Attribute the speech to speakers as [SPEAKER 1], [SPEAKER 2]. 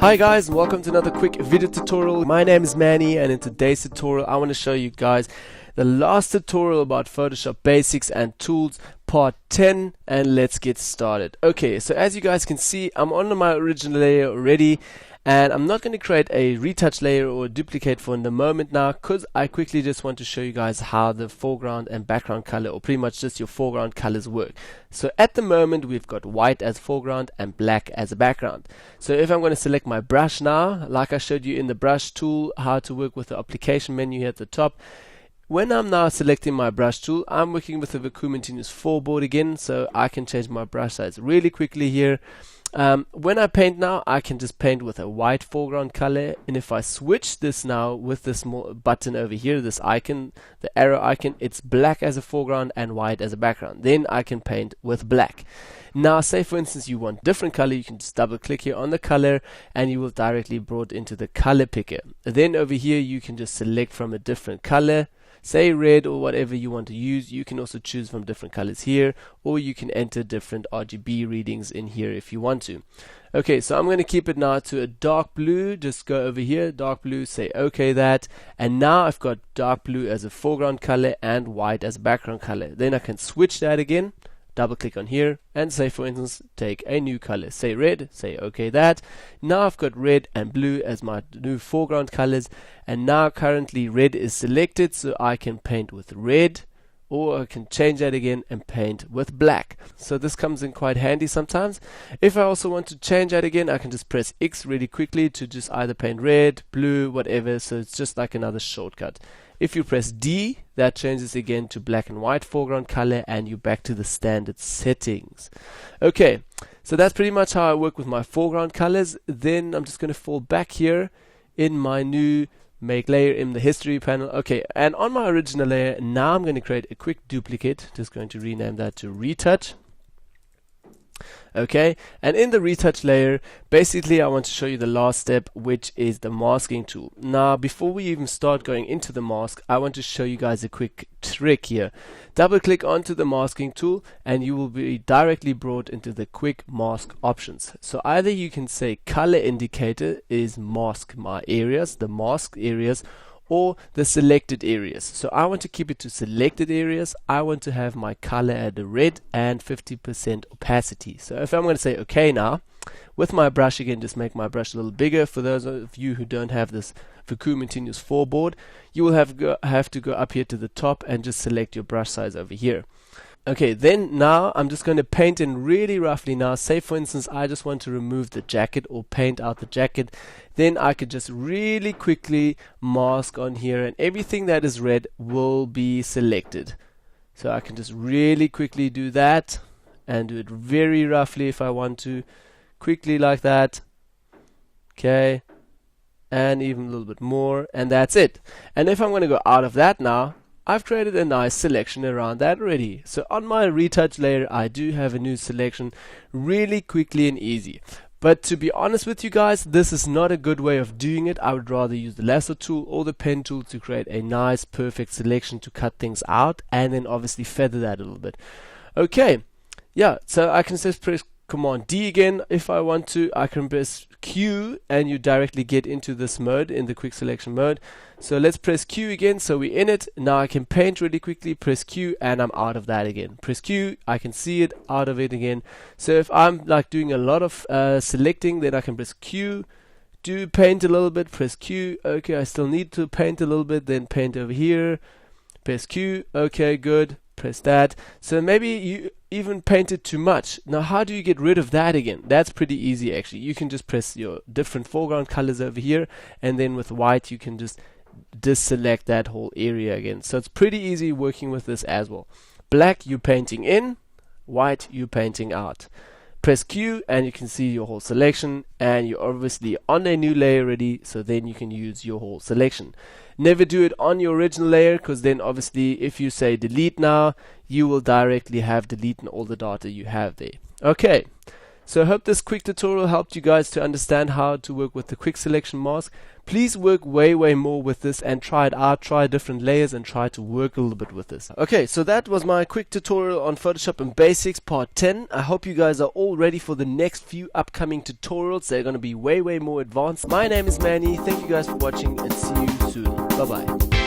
[SPEAKER 1] Hi guys, and welcome to another quick video tutorial. My name is Manny, and in today's tutorial I want to show you guys the last tutorial about Photoshop basics and tools, part 10, and let's get started. Okay, so as you guys can see, I'm on my original layer already, and I'm not going to create a retouch layer or a duplicate for in the moment now, because I quickly just want to show you guys how the foreground and background color, or pretty much just your foreground colors, work. So at the moment we've got white as foreground and black as a background. So if I'm going to select my brush now, like I showed you in the brush tool, how to work with the application menu here at the top. When I'm now selecting my brush tool, I'm working with the Continuous 4 board again, so I can change my brush size really quickly here. When I paint now, I can just paint with a white foreground color, and if I switch this now with this button over here, this icon, the arrow icon, it's black as a foreground and white as a background. Then I can paint with black. Now say for instance you want different color, you can just double click here on the color and you will directly brought into the color picker. Then over here you can just select from a different color, say red or whatever you want to use. You can also choose from different colors here, or you can enter different RGB readings in here if you want to. Okay, so I'm going to keep it now to a dark blue. Just go over here, dark blue, say okay that, and now I've got dark blue as a foreground color and white as a background color. Then I can switch that again, double click on here, and say for instance take a new color, say red, say okay that. Now I've got red and blue as my new foreground colors, and now currently red is selected, so I can paint with red, or I can change that again and paint with black. So this comes in quite handy sometimes. If I also want to change that again, I can just press X really quickly to just either paint red, blue, whatever, so it's just like another shortcut. If you press D, that changes again to black and white foreground color, and you're back to the standard settings. Okay, so that's pretty much how I work with my foreground colors. Then I'm just going to fall back here in my new make layer in the history panel. Okay, and on my original layer, now I'm going to create a quick duplicate. Just going to rename that to retouch. Okay, and in the retouch layer, basically I want to show you the last step, which is the masking tool. Now before we even start going into the mask, I want to show you guys a quick trick here. Double click onto the masking tool and you will be directly brought into the quick mask options. So either you can say color indicator is mask my areas, the mask areas, or the selected areas. So I want to keep it to selected areas. I want to have my color at a red and 50% opacity. So if I'm going to say okay now, with my brush again, just make my brush a little bigger. For those of you who don't have this Continuous 4 board, you will have to go up here to the top and just select your brush size over here. Okay, then now I'm just going to paint in really roughly now. Say for instance I just want to remove the jacket or paint out the jacket, then I could just really quickly mask on here and everything that is red will be selected. So I can just really quickly do that and do it very roughly if I want to, quickly like that. Okay, and even a little bit more, and that's it. And if I'm going to go out of that now, I've created a nice selection around that already. So on my retouch layer, I do have a new selection really quickly and easy. But to be honest with you guys, this is not a good way of doing it. I would rather use the lasso tool or the pen tool to create a nice perfect selection to cut things out, and then obviously feather that a little bit. Okay, yeah, so I can just press Command D again. If I want to, I can press Q and you directly get into this mode, in the quick selection mode. So let's press Q again, so we're in it. Now I can paint really quickly, press Q, and I'm out of that again. Press Q, I can see it, out of it again. So if I'm like doing a lot of selecting, then I can press Q, do paint a little bit, press Q, okay, I still need to paint a little bit, then paint over here, press Q, okay, good, press that. So maybe you even painted too much. Now how do you get rid of that again? That's pretty easy actually. You can just press your different foreground colors over here, and then with white you can just deselect that whole area again. So it's pretty easy working with this as well. Black you painting in, white you painting out. Press Q and you can see your whole selection, and you're obviously on a new layer already, so then you can use your whole selection. Never do it on your original layer, because then obviously if you say delete now, you will directly have deleted all the data you have there. Okay, So I hope this quick tutorial helped you guys to understand how to work with the quick selection mask. Please work way more with this and try it out, try different layers and try to work a little bit with this. Okay, so that was my quick tutorial on Photoshop and Basics part 10. I hope you guys are all ready for the next few upcoming tutorials. They're going to be way more advanced. My name is Manny. Thank you guys for watching and see you soon. Bye bye.